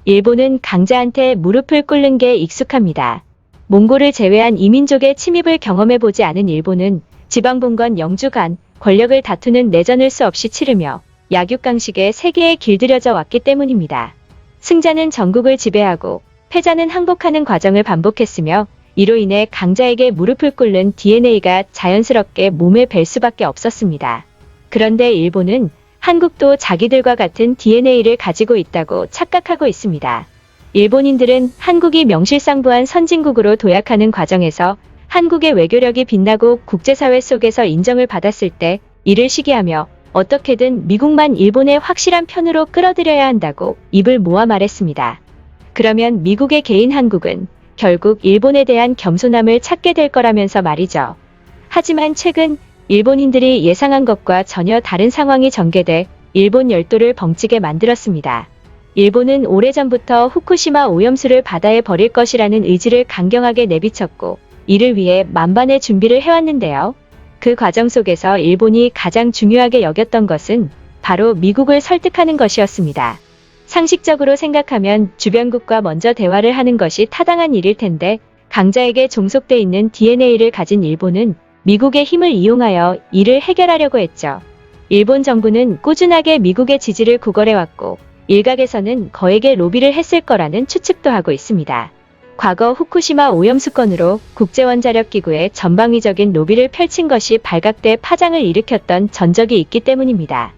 일본은 강자한테 무릎을 꿇는 게 익숙합니다. 몽골을 제외한 이민족의 침입을 경험해보지 않은 일본은 지방봉건 영주간 권력을 다투는 내전을 수없이 치르며 약육강식의 세계에 길들여져 왔기 때문입니다. 승자는 전국을 지배하고 패자는 항복하는 과정을 반복했으며 이로 인해 강자에게 무릎을 꿇는 DNA가 자연스럽게 몸에 뵐 수밖에 없었습니다. 그런데 일본은 한국도 자기들과 같은 DNA를 가지고 있다고 착각하고 있습니다. 일본인들은 한국이 명실상부한 선진국으로 도약하는 과정에서 한국의 외교력이 빛나고 국제사회 속에서 인정을 받았을 때 이를 시기하며 어떻게든 미국만 일본의 확실한 편으로 끌어들여야 한다고 입을 모아 말했습니다. 그러면 미국의 개인 한국은 결국 일본에 대한 겸손함을 찾게 될 거라면서 말이죠. 하지만 최근 일본인들이 예상한 것과 전혀 다른 상황이 전개돼 일본 열도를 벙찌게 만들었습니다. 일본은 오래전부터 후쿠시마 오염수를 바다에 버릴 것이라는 의지를 강경하게 내비쳤고 이를 위해 만반의 준비를 해왔는데요. 그 과정 속에서 일본이 가장 중요하게 여겼던 것은 바로 미국을 설득하는 것이었습니다. 상식적으로 생각하면 주변국과 먼저 대화를 하는 것이 타당한 일일 텐데 강자에게 종속돼 있는 DNA를 가진 일본은 미국의 힘을 이용하여 이를 해결하려고 했죠. 일본 정부는 꾸준하게 미국의 지지를 구걸해왔고 일각에서는 거액의 로비를 했을 거라는 추측도 하고 있습니다. 과거 후쿠시마 오염수 건으로 국제원자력기구에 전방위적인 로비를 펼친 것이 발각돼 파장을 일으켰던 전적이 있기 때문입니다.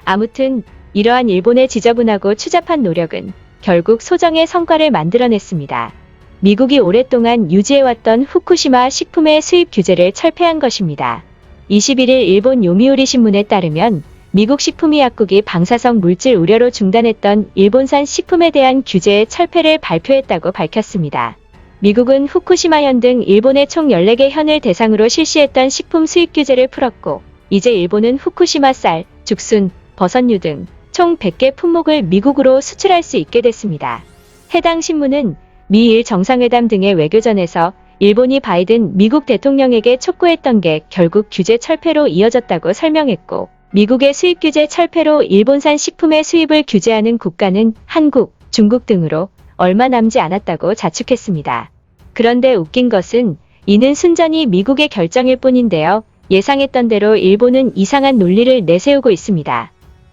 아무튼 이러한 일본의 지저분하고 추잡한 노력은 결국 소정의 성과를 만들어냈습니다. 미국이 오랫동안 유지해왔던 후쿠시마 식품의 수입 규제를 철폐한 것입니다. 21일 일본 요미우리 신문에 따르면 미국 식품의약국이 방사성 물질 우려로 중단했던 일본산 식품에 대한 규제의 철폐를 발표했다고 밝혔습니다. 미국은 후쿠시마현 등 일본의 총 14개 현을 대상으로 실시했던 식품 수입 규제를 풀었고 이제 일본은 후쿠시마 쌀, 죽순, 버섯류 등 총 100개 품목을 미국으로 수출할 수 있게 됐습니다. 해당 신문은 미일 정상회담 등의 외교전에서 일본이 바이든 미국 대통령에게 촉구했던 게 결국 규제 철폐로 이어졌다고 설명했고 미국의 수입 규제 철폐로 일본산 식품의 수입을 규제하는 국가는 한국, 중국 등으로 얼마 남지 않았다고 자축했습니다. 그런데 웃긴 것은 이는 순전히 미국의 결정일 뿐인데요. 예상했던 대로 일본은 이상한 논리를 내세우고 있습니다.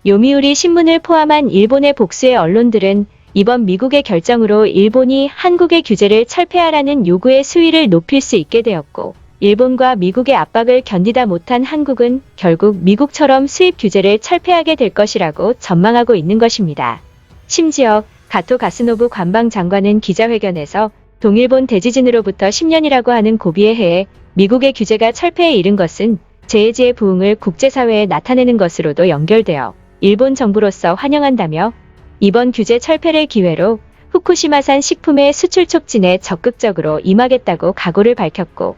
요미우리 신문을 포함한 일본의 복수의 언론들은 이번 미국의 결정으로 일본이 한국의 규제를 철폐하라는 요구의 수위를 높일 수 있게 되었고 일본과 미국의 압박을 견디다 못한 한국은 결국 미국처럼 수입 규제를 철폐하게 될 것이라고 전망하고 있는 것입니다. 심지어 가토 가스노부 관방장관은 기자회견에서 동일본 대지진으로부터 10년이라고 하는 고비의 해에 미국의 규제가 철폐에 이른 것은 재해지의 부흥을 국제사회에 나타내는 것으로도 연결되어 일본 정부로서 환영한다며 이번 규제 철폐를 기회로 후쿠시마산 식품의 수출 촉진에 적극적으로 임하겠다고 각오를 밝혔고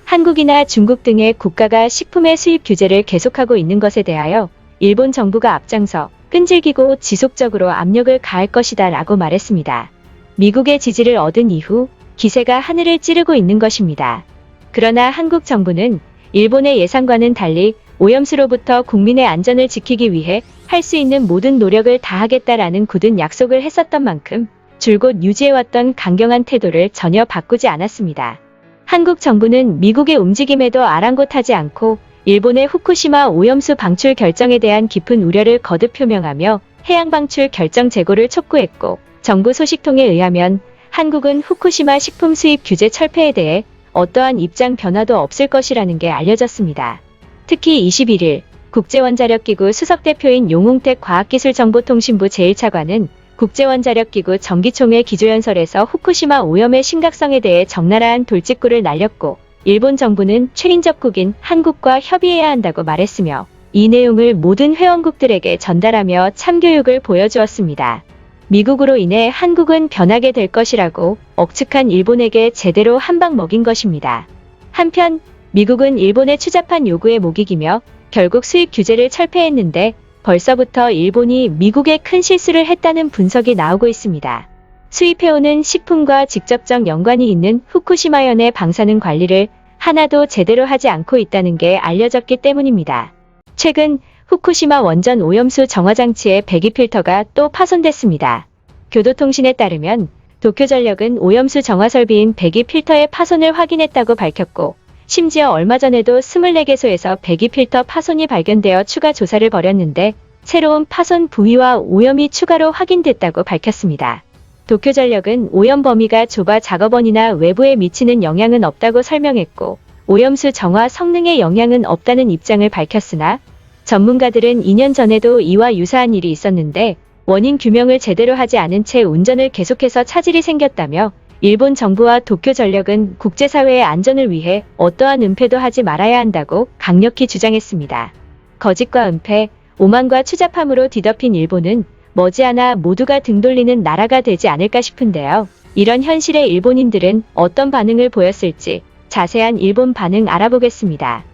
한국이나 중국 등의 국가가 식품의 수입 규제를 계속하고 있는 것에 대하여 일본 정부가 앞장서 끈질기고 지속적으로 압력을 가할 것이다 라고 말했습니다. 미국의 지지를 얻은 이후 기세가 하늘을 찌르고 있는 것입니다. 그러나 한국 정부는 일본의 예상과는 달리 오염수로부터 국민의 안전을 지키기 위해 할 수 있는 모든 노력을 다하겠다라는 굳은 약속을 했었던 만큼 줄곧 유지해왔던 강경한 태도를 전혀 바꾸지 않았습니다. 한국 정부는 미국의 움직임에도 아랑곳하지 않고 일본의 후쿠시마 오염수 방출 결정에 대한 깊은 우려를 거듭 표명하며 해양 방출 결정 재고를 촉구했고 정부 소식통에 의하면 한국은 후쿠시마 식품 수입 규제 철폐에 대해 어떠한 입장 변화도 없을 것이라는 게 알려졌습니다. 특히 21일 국제원자력기구 수석대표인 용웅택 과학기술정보통신부 제1차관은 국제원자력기구 정기총회 기조연설에서 후쿠시마 오염의 심각성에 대해 적나라한 돌직구를 날렸고 일본 정부는 최인접국인 한국과 협의해야 한다고 말했으며 이 내용을 모든 회원국들에게 전달하며 참교육을 보여주었습니다. 미국으로 인해 한국은 변하게 될 것이라고 억측한 일본에게 제대로 한방 먹인 것입니다. 한편 미국은 일본의 추잡한 요구에 목 이기며 결국 수입 규제를 철폐했는데 벌써부터 일본이 미국에 큰 실수를 했다는 분석이 나오고 있습니다. 수입해오는 식품과 직접적 연관이 있는 후쿠시마현의 방사능 관리를 하나도 제대로 하지 않고 있다는 게 알려졌기 때문입니다. 최근 후쿠시마 원전 오염수 정화장치의 배기 필터가 또 파손됐습니다. 교도통신에 따르면 도쿄전력은 오염수 정화 설비인 배기 필터의 파손을 확인했다고 밝혔고, 심지어 얼마 전에도 24개소에서 배기 필터 파손이 발견되어 추가 조사를 벌였는데 새로운 파손 부위와 오염이 추가로 확인됐다고 밝혔습니다. 도쿄전력은 오염 범위가 좁아 작업원이나 외부에 미치는 영향은 없다고 설명했고, 오염수 정화 성능에 영향은 없다는 입장을 밝혔으나 전문가들은 2년 전에도 이와 유사한 일이 있었는데 원인 규명을 제대로 하지 않은 채 운전을 계속해서 차질이 생겼다며 일본 정부와 도쿄전력은 국제사회의 안전을 위해 어떠한 은폐도 하지 말아야 한다고 강력히 주장했습니다. 거짓과 은폐, 오만과 추잡함으로 뒤덮인 일본은 머지않아 모두가 등 돌리는 나라가 되지 않을까 싶은데요. 이런 현실에 일본인들은 어떤 반응을 보였을지 자세한 일본 반응 알아보겠습니다.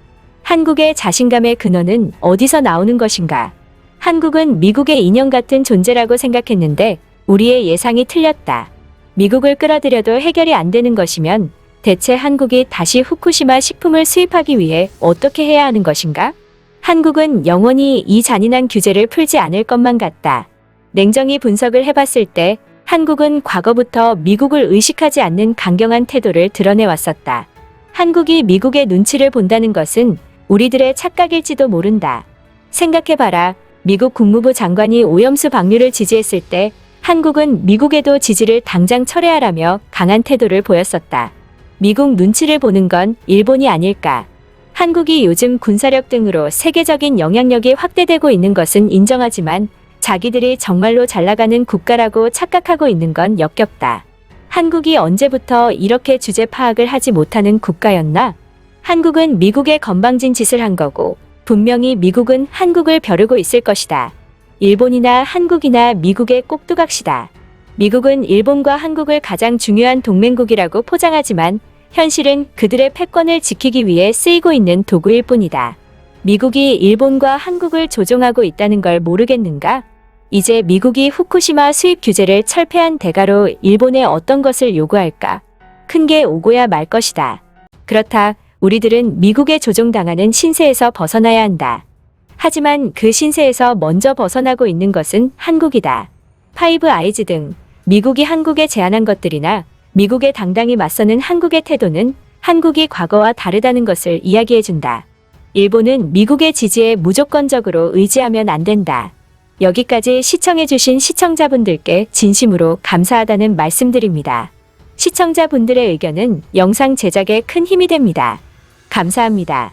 한국의 자신감의 근원은 어디서 나오는 것인가? 한국은 미국의 인형 같은 존재라고 생각했는데 우리의 예상이 틀렸다. 미국을 끌어들여도 해결이 안 되는 것이면 대체 한국이 다시 후쿠시마 식품을 수입하기 위해 어떻게 해야 하는 것인가? 한국은 영원히 이 잔인한 규제를 풀지 않을 것만 같다. 냉정히 분석을 해봤을 때 한국은 과거부터 미국을 의식하지 않는 강경한 태도를 드러내왔었다. 한국이 미국의 눈치를 본다는 것은 우리들의 착각일지도 모른다. 생각해봐라. 미국 국무부 장관이 오염수 방류를 지지했을 때 한국은 미국에도 지지를 당장 철회하라며 강한 태도를 보였었다. 미국 눈치를 보는 건 일본이 아닐까. 한국이 요즘 군사력 등으로 세계적인 영향력이 확대되고 있는 것은 인정하지만 자기들이 정말로 잘 나가는 국가라고 착각하고 있는 건 역겹다. 한국이 언제부터 이렇게 주제 파악을 하지 못하는 국가였나? 한국은 미국의 건방진 짓을 한 거고 분명히 미국은 한국을 벼르고 있을 것이다. 일본이나 한국이나 미국의 꼭두각시다. 미국은 일본과 한국을 가장 중요한 동맹국이라고 포장하지만 현실은 그들의 패권을 지키기 위해 쓰이고 있는 도구일 뿐이다. 미국이 일본과 한국을 조종하고 있다는 걸 모르겠는가? 이제 미국이 후쿠시마 수입 규제를 철폐한 대가로 일본에 어떤 것을 요구할까? 큰 게 오고야 말 것이다. 그렇다. 우리들은 미국에 조종당하는 신세에서 벗어나야 한다. 하지만 그 신세에서 먼저 벗어나고 있는 것은 한국이다. 파이브 아이즈 등 미국이 한국에 제안한 것들이나 미국에 당당히 맞서는 한국의 태도는 한국이 과거와 다르다는 것을 이야기해준다. 일본은 미국의 지지에 무조건적으로 의지하면 안 된다. 여기까지 시청해주신 시청자분들께 진심으로 감사하다는 말씀드립니다. 시청자분들의 의견은 영상 제작에 큰 힘이 됩니다. 감사합니다.